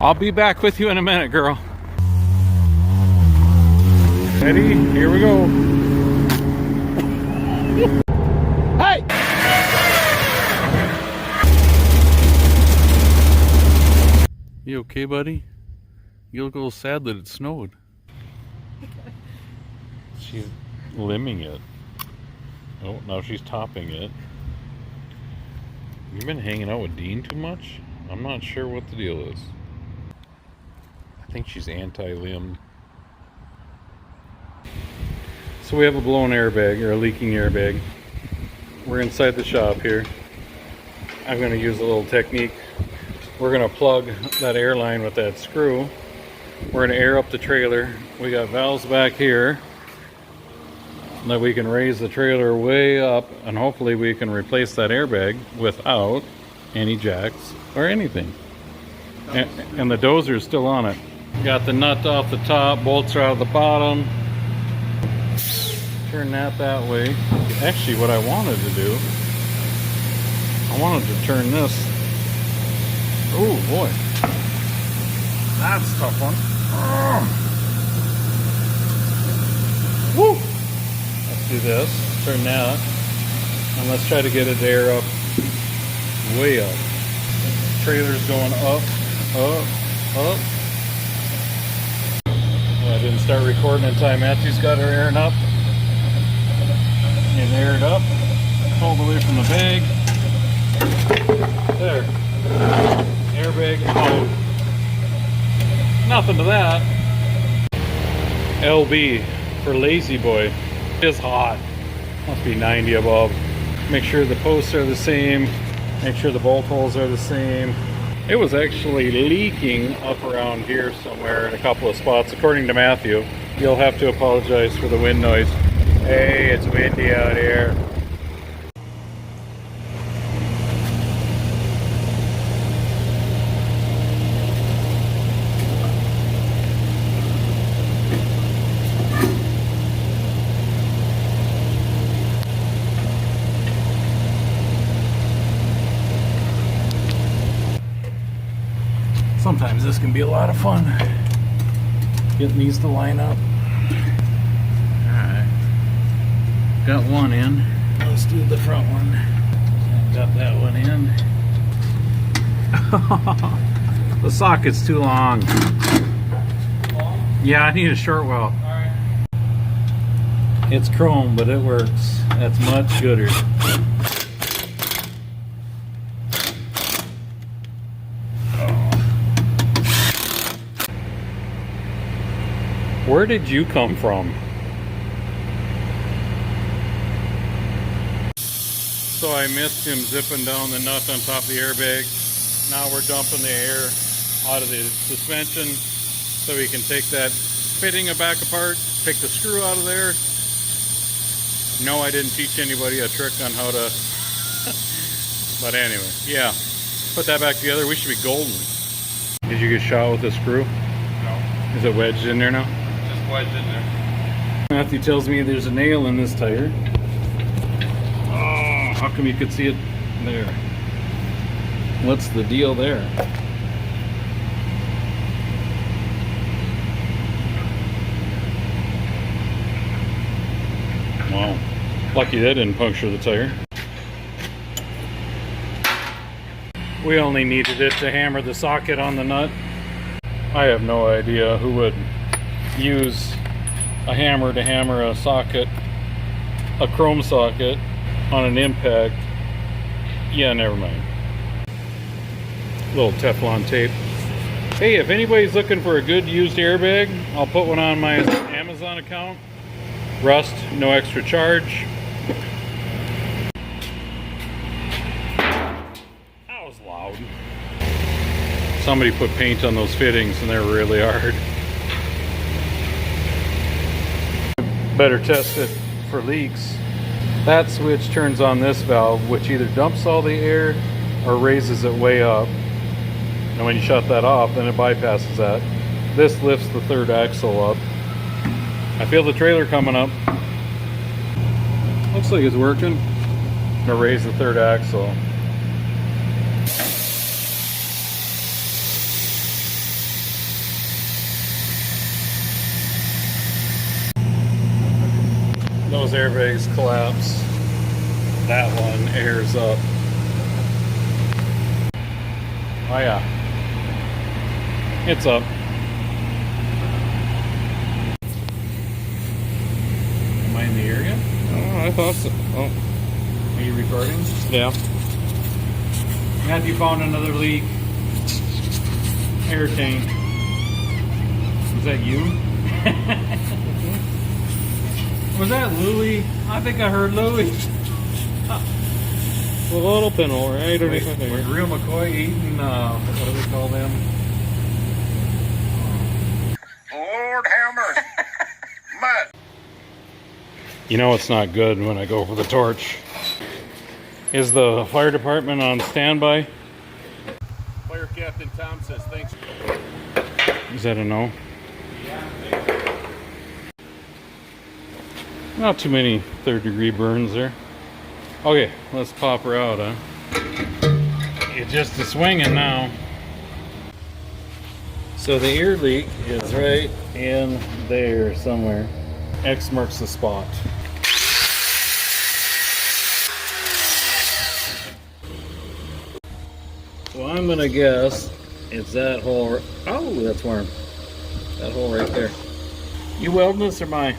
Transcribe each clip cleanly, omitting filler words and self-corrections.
I'll be back with you in a minute, girl. Ready? Here we go. Hey! You okay, buddy? You look a little sad that it snowed. She's limbing it. Oh, now she's topping it. You've been hanging out with Dean too much? I'm not sure what the deal is. I think she's anti-limb. So we have a blown airbag, or a leaking airbag. We're inside the shop here. I'm going to use a little technique. We're going to plug that air line with that screw. We're going to air up the trailer. We got valves back here that we can raise the trailer way up, and hopefully we can replace that airbag without any jacks or anything. And the dozer is still on it. Got the nut off the top, bolts are out of the bottom. Turn that way. Actually, what I wanted to do, I wanted to turn this. Oh boy, that's a tough one. Woo! Let's do this. Turn that, and let's try to get it there up, way up. Trailer's going up, up, up. Well, I didn't start recording in time. Matthew's got her airing up. And air it up, pull away from the bag. There. Airbag out. Nothing to that. LB for lazy boy. It is hot. Must be 90 above. Make sure the posts are the same. Make sure the bolt holes are the same. It was actually leaking up around here somewhere in a couple of spots, according to Matthew. You'll have to apologize for the wind noise. Hey, it's windy out here. Sometimes this can be a lot of fun. Getting these to line up. Got one in. Let's do the front one. Got that one in. The socket's too long. Yeah, I need a short weld. Alright. It's chrome, but it works. That's much gooder. Where did you come from? So I missed him zipping down the nut on top of the airbag. Now we're dumping the air out of the suspension so we can take that fitting back apart, take the screw out of there. No, I didn't teach anybody a trick on how to, but anyway, yeah. Put that back together, we should be golden. Did you get shot with a screw? No. Is it wedged in there now? Just wedged in there. Matthew tells me there's a nail in this tire. How come you could see it there? What's the deal there? Wow. Lucky that didn't puncture the tire. We only needed it to hammer the socket on the nut. I have no idea who would use a hammer to hammer a socket, a chrome socket, on an impact. Yeah, never mind. Little Teflon tape. Hey, if anybody's looking for a good used airbag, I'll put one on my Amazon account. Rust, no extra charge. That was loud. Somebody put paint on those fittings and they're really hard. Better test it for leaks. That switch turns on this valve, which either dumps all the air or raises it way up. And when you shut that off, then it bypasses that. This lifts the third axle up. I feel the trailer coming up. Looks like it's working. I'm gonna raise the third axle. those airbags collapse, that one airs up. Oh yeah, it's up. Am I in the area? Oh, I thought so. Oh. Are you recording? Yeah. Matthew found another leak. Air tank. Was that you? Was that Louie? I think I heard Louie. A little pinhole right underneath my finger. Was Real McCoy eating, what do we call them? Lord have mercy. Mud. You know it's not good when I go for the torch. Is the fire department on standby? Fire Captain Tom says thanks. Is that a no? Yeah. Not too many third-degree burns there. Okay, let's pop her out, huh? It's just a swinging now. So the ear leak is right in there somewhere. X marks the spot. So I'm gonna guess it's that hole. Oh, that's warm. That hole right there. You welding this or mine?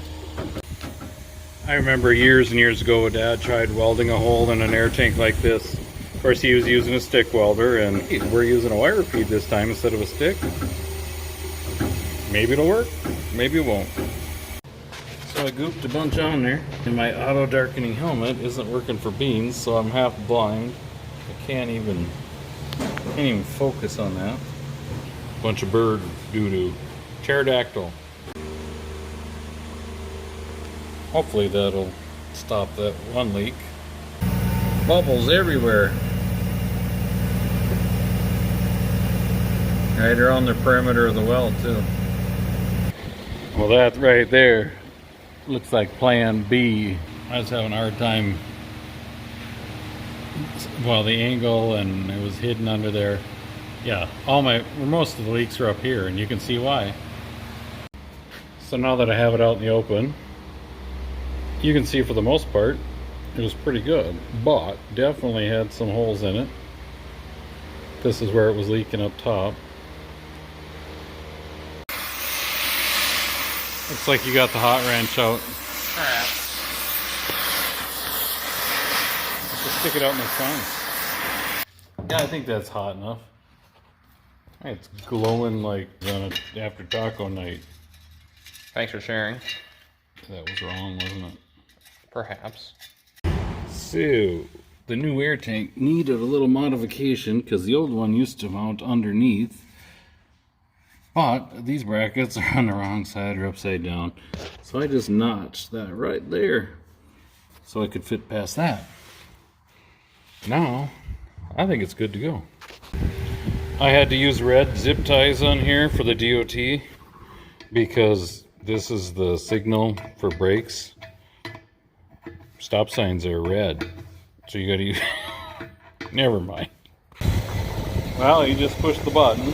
I remember years and years ago, Dad tried welding a hole in an air tank like this. Of course, he was using a stick welder, and we're using a wire feed this time instead of a stick. Maybe it'll work, maybe it won't. So I gooped a bunch on there, and my auto darkening helmet isn't working for beans, so I'm half blind. I can't even focus on that. Bunch of bird doo-doo. Pterodactyl. Hopefully that'll stop that one leak. Bubbles everywhere. Right around the perimeter of the well too. Well, that right there looks like plan B. I was having a hard time. Well, the angle, and it was hidden under there. Yeah, most of the leaks are up here, and you can see why. So now that I have it out in the open, you can see for the most part it was pretty good, but definitely had some holes in it. This is where it was leaking up top. Looks like you got the hot wrench out. Alright. Just stick it out in the sun. Yeah, I think that's hot enough. It's glowing like after taco night. Thanks for sharing. That was wrong, wasn't it? Perhaps. So, the new air tank needed a little modification because the old one used to mount underneath. But these brackets are on the wrong side or upside down. So I just notched that right there so I could fit past that. Now, I think it's good to go. I had to use red zip ties on here for the DOT because this is the signal for brakes. Stop signs are red, so you gotta use... Never mind. Well, you just push the button.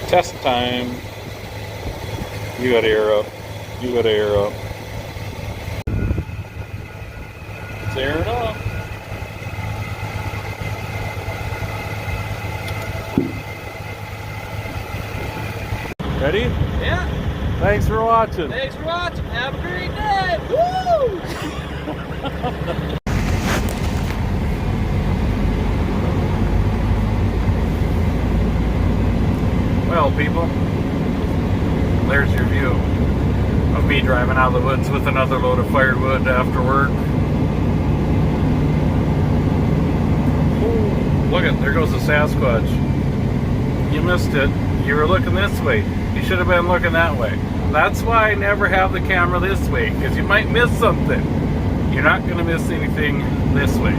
Test time. You gotta air up. You gotta air up. It's airing up. Ready? Yeah. Thanks for watching. Thanks for watching. Have a great day. Woo! Well, people, there's your view of me driving out of the woods with another load of firewood after work. Ooh, look at, there goes the Sasquatch. You missed it. You were looking this way. You should have been looking that way. That's why I never have the camera this way, because you might miss something. You're not going to miss anything this way.